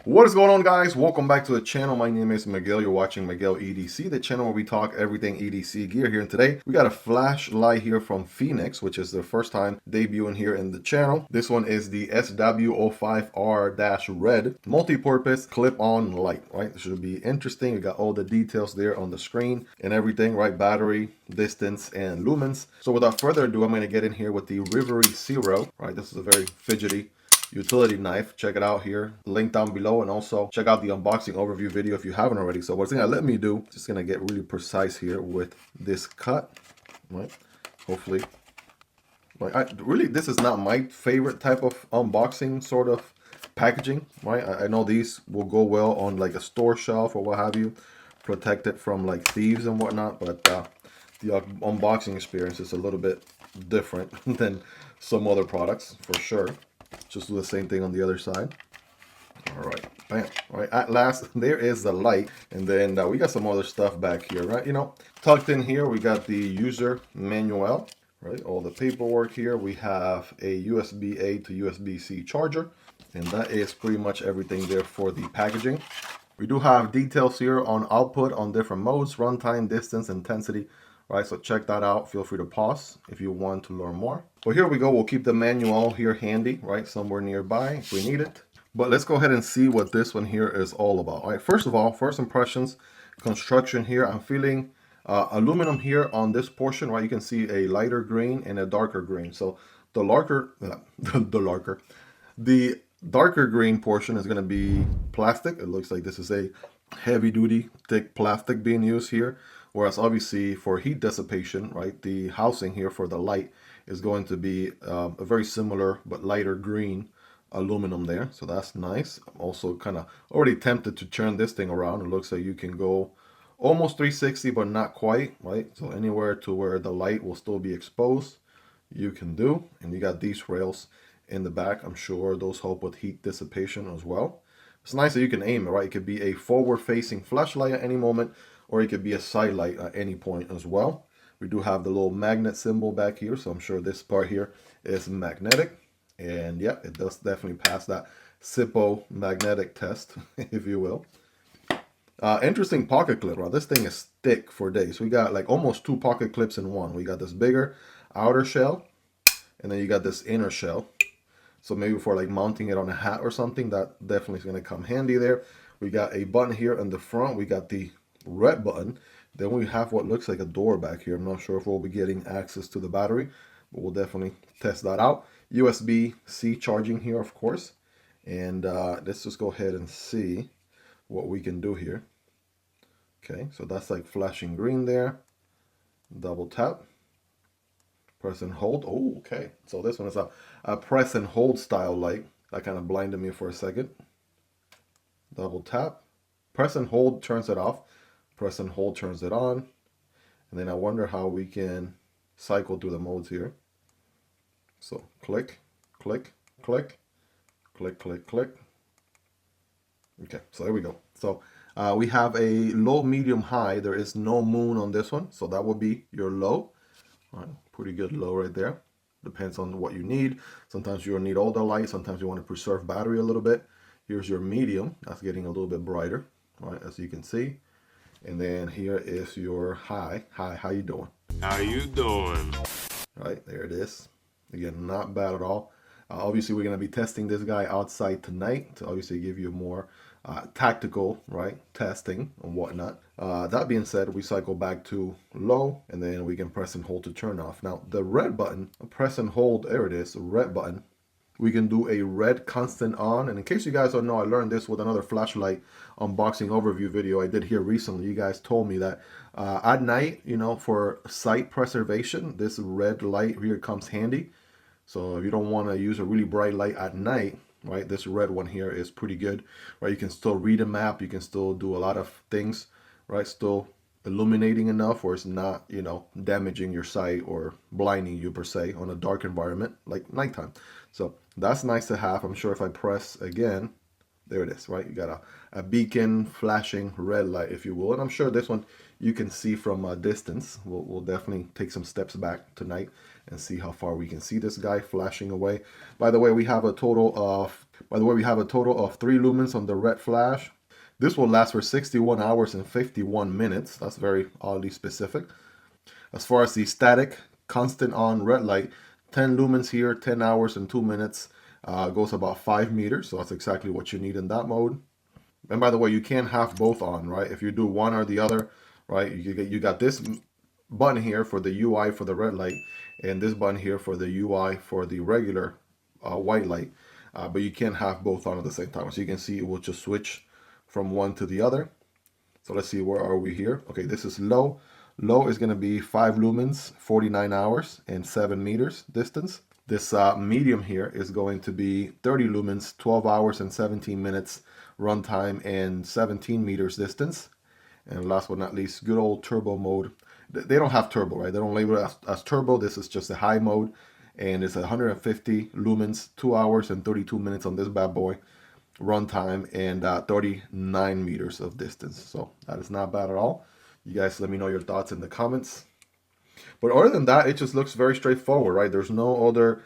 What is going on, guys? Welcome back to the channel. My name is Miguel. You're watching Miguel EDC, the channel where we talk everything EDC gear here. And today we got a flashlight here from Fenix, which is their first time debuting here in the channel. This one is the SW05R-RED multi-purpose clip-on light, right? This should be interesting. We got all the details there on the screen and everything, right? Battery, distance, and lumens. So without further ado, I'm going to get in here with the Rivery Zero, right? This is a very fidgety utility knife. Check it out here, link down below, and also check out the unboxing overview video if you haven't already. So what's gonna let me do, just gonna get really precise here with this cut, right? Hopefully, like really, this is not my favorite type of unboxing sort of packaging, right? I know these will go well on like a store shelf or what have you, protect it from like thieves and whatnot, but the unboxing experience is a little bit different than some other products for sure. Just do the same thing on the other side. All right, bam. All right, at last, there is the light. And then we got some other stuff back here, right? You know, tucked in here, we got the user manual, right? All the paperwork here. We have a USB-A to USB-C charger. And that is pretty much everything there for the packaging. We do have details here on output on different modes, runtime, distance, intensity. Right, so check that out. Feel free to pause if you want to learn more. Well, here we go. We'll keep the manual here handy, right, somewhere nearby if we need it. But let's go ahead and see what this one here is all about. All right, first of all, first impressions, construction here. I'm feeling aluminum here on this portion, right? You can see a lighter green and a darker green. So the darker green portion is going to be plastic. It looks like this is a heavy duty, thick plastic being used here. Whereas obviously for heat dissipation, right, the housing here for the light is going to be a very similar but lighter green aluminum there. So that's nice. I'm also kind of already tempted to turn this thing around. It looks like you can go almost 360, but not quite, right? So anywhere to where the light will still be exposed, you can do. And you got these rails in the back. I'm sure those help with heat dissipation as well. It's nice that you can aim it, right? It could be a forward-facing flashlight at any moment, or it could be a side light at any point as well. We do have the little magnet symbol back here, so I'm sure this part here is magnetic. And yeah, it does definitely pass that SIPO magnetic test, if you will. Interesting pocket clip, right? This thing is thick for days. We got like almost two pocket clips in one. We got this bigger outer shell, and then you got this inner shell. So maybe for like mounting it on a hat or something, that definitely is going to come handy there. We got a button here in the front. We got the red button. Then we have what looks like a door back here. I'm not sure if we'll be getting access to the battery, but we'll definitely test that out. USB-C charging here, of course. And let's just go ahead and see what we can do here. Okay, so that's like flashing green there. Double tap. Press and hold. Oh, okay. So this one is a press and hold style light. That kind of blinded me for a second. Double tap. Press and hold turns it off. Press and hold turns it on. And then I wonder how we can cycle through the modes here. So click, click, click, click, click, click. Okay, so there we go. So we have a low, medium, high. There is no moon on this one, so that would be your low. All right, pretty good low right there. Depends on what you need. Sometimes you'll need all the light. Sometimes you want to preserve battery a little bit. Here's your medium. That's getting a little bit brighter, right, as you can see. And then here is your high. Hi, how you doing? How you doing? Right, there it is. Again, not bad at all. Obviously, we're going to be testing this guy outside tonight to obviously give you more tactical, right, testing and whatnot. That being said, we cycle back to low, and then we can press and hold to turn off. Now, the red button, press and hold, there it is, red button. We can do a red constant on. And in case you guys don't know, I learned this with another flashlight unboxing overview video I did here recently. You guys told me that at night, you know, for sight preservation, this red light here comes handy. So if you don't want to use a really bright light at night, right, this red one here is pretty good, right? You can still read a map. You can still do a lot of things, right? Still illuminating enough where it's not, you know, damaging your sight or blinding you per se on a dark environment like nighttime. So that's nice to have. I'm sure if I press again, there it is, right? You got a beacon flashing red light, if you will. And I'm sure this one you can see from a distance. We'll definitely take some steps back tonight and see how far we can see this guy flashing away. By the way, we have a total of By the way, we have a total of 3 lumens on the red flash. This will last for 61 hours and 51 minutes. That's very oddly specific. As far as the static constant on red light, 10 lumens here, 10 hours and 2 minutes, goes about 5 meters. So that's exactly what you need in that mode. And by the way, you can't have both on, right? If you do one or the other, right, you got this button here for the UI for the red light, and this button here for the UI for the regular white light. But you can't have both on at the same time. So you can see it will just switch from one to the other. So let's see, where are we here? Okay, this is low. Low is going to be 5 lumens, 49 hours, and 7 meters distance. This medium here is going to be 30 lumens, 12 hours and 17 minutes runtime, and 17 meters distance. And last but not least, good old turbo mode. They don't have turbo, right? They don't label it as turbo. This is just a high mode, and it's 150 lumens, 2 hours and 32 minutes on this bad boy runtime, and 39 meters of distance. So that is not bad at all. You guys let me know your thoughts in the comments. But other than that, it just looks very straightforward, right? There's no other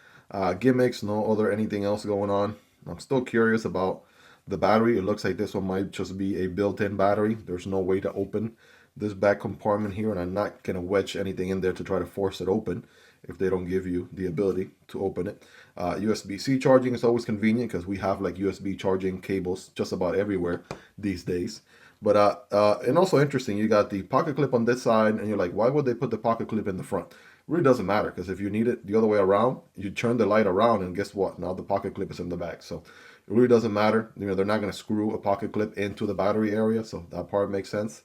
gimmicks, no other anything else going on. I'm still curious about the battery. It looks like this one might just be a built-in battery. There's no way to open this back compartment here, and I'm not going to wedge anything in there to try to force it open if they don't give you the ability to open it. USB-C charging is always convenient because we have like USB charging cables just about everywhere these days. But and also interesting, you got the pocket clip on this side, and you're like, why would they put the pocket clip in the front? It really doesn't matter, because if you need it the other way around, you turn the light around, and guess what? Now the pocket clip is in the back. So it really doesn't matter. You know, they're not going to screw a pocket clip into the battery area, so that part makes sense.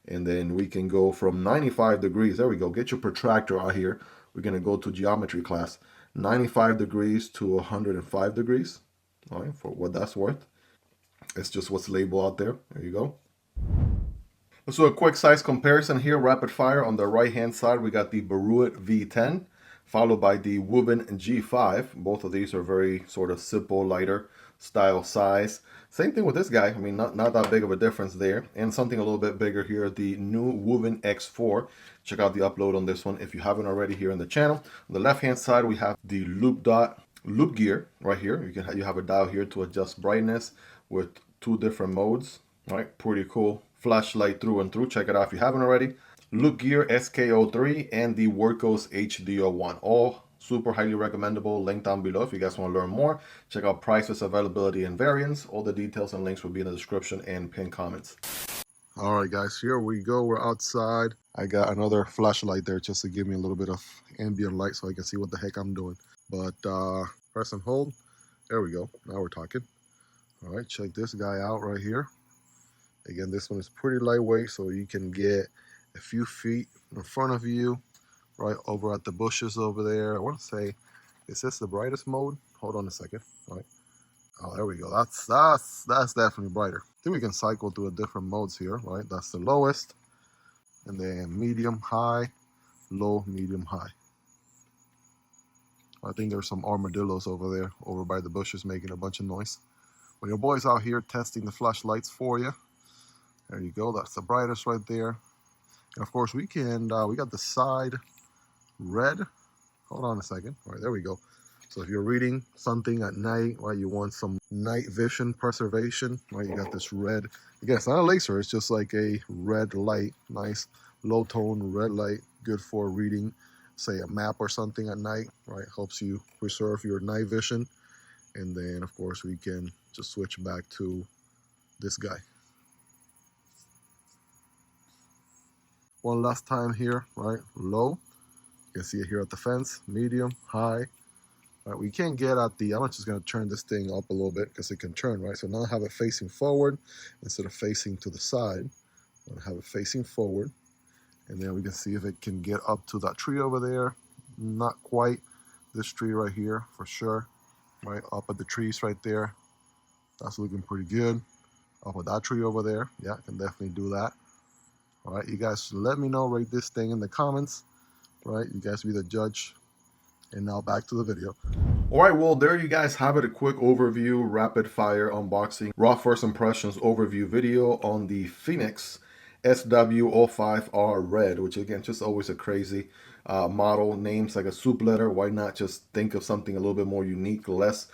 And then we can go from 95 degrees. There we go. Get your protractor out here. We're going to go to geometry class. 95 degrees to 105 degrees. All right, for what that's worth. It's just what's labeled out there. There you go. Let's do a quick size comparison here. Rapid fire. On the right hand side, we got the BORUIT V10, followed by the Wuben G5. Both of these are very sort of simple, lighter style size. Same thing with this guy. I mean, not that big of a difference there. And something a little bit bigger here, the new Wuben X4. Check out the upload on this one if you haven't already here in the channel. On the left hand side, we have the LoopDot LoopGear right here. You have a dial here to adjust brightness with 2 different modes. All right, pretty cool flashlight through and through. Check it out if you haven't already. LoopGear SK03 and the Wurkkos HD01. All super highly recommendable. Link down below if you guys want to learn more. Check out prices, availability, and variants. All the details and links will be in the description and pinned comments. All right, guys, here we go. We're outside. I got another flashlight there just to give me a little bit of ambient light so I can see what the heck I'm doing. But press and hold. There we go. Now we're talking. All right, check this guy out right here. Again, this one is pretty lightweight, so you can get a few feet in front of you, right over at the bushes over there. I want to say, is this the brightest mode? Hold on a second. All right. Oh, there we go. That's definitely brighter. I think we can cycle through the different modes here, right? That's the lowest, and then medium, high, low, medium, high. I think there's some armadillos over there, over by the bushes, making a bunch of noise. When your boy's out here testing the flashlights for you. There you go. That's the brightest right there. And of course, we got the side red. Hold on a second. All right, there we go. So if you're reading something at night, right, you want some night vision preservation, right, you got this red. Again, it's not a laser. It's just like a red light. Nice low tone red light. Good for reading, say, a map or something at night, right? Helps you preserve your night vision. And then, of course, we can just switch back to this guy. One last time here, right? Low. You can see it here at the fence. Medium, high. Right, we can't get at the, I'm just going to turn this thing up a little bit because it can turn, right? So now I have it facing forward instead of facing to the side. I'm going to have it facing forward. And then we can see if it can get up to that tree over there. Not quite. This tree right here, for sure. Right, up at the trees right there. That's looking pretty good. Up at that tree over there. Yeah, I can definitely do that. All right, you guys let me know, rate this thing in the comments. Right, you guys be the judge. And now back to the video. All right, well, there you guys have it. A quick overview, rapid fire unboxing, raw first impressions overview video on the Fenix SW05R-RED, which again, just always a crazy model. Names like a soup letter. Why not just think of something a little bit more unique, less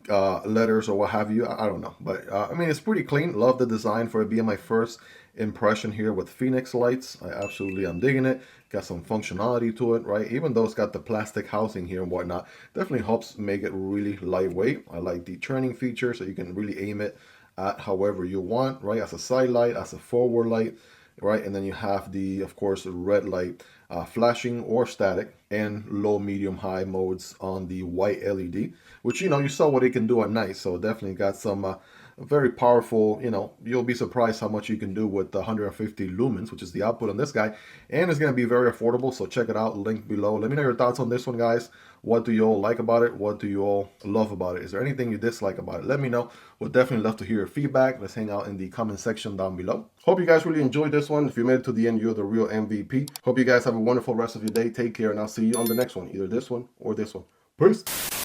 letters or what have you. I don't know, but I mean, it's pretty clean. Love the design for it being my first impression here with Fenix lights. I absolutely am digging it. Got some functionality to it, right? Even though it's got the plastic housing here and whatnot, definitely helps make it really lightweight. I like the turning feature, so you can really aim it at however you want, right? As a side light, as a forward light, right? And then you have the, of course, red light flashing or static, and low, medium, high modes on the white LED, which, you know, you saw what it can do at night. So definitely got some very powerful, you know, you'll be surprised how much you can do with 150 lumens, which is the output on this guy. And it's going to be very affordable. So check it out, link below. Let me know your thoughts on this one, guys. What do you all like about it? What do you all love about it? Is there anything you dislike about it? Let me know. We'll definitely love to hear your feedback. Let's hang out in the comment section down below. Hope you guys really enjoyed this one. If you made it to the end, you're the real MVP. Hope you guys have a wonderful rest of your day. Take care, and I'll see you on the next one, either this one or this one. Peace.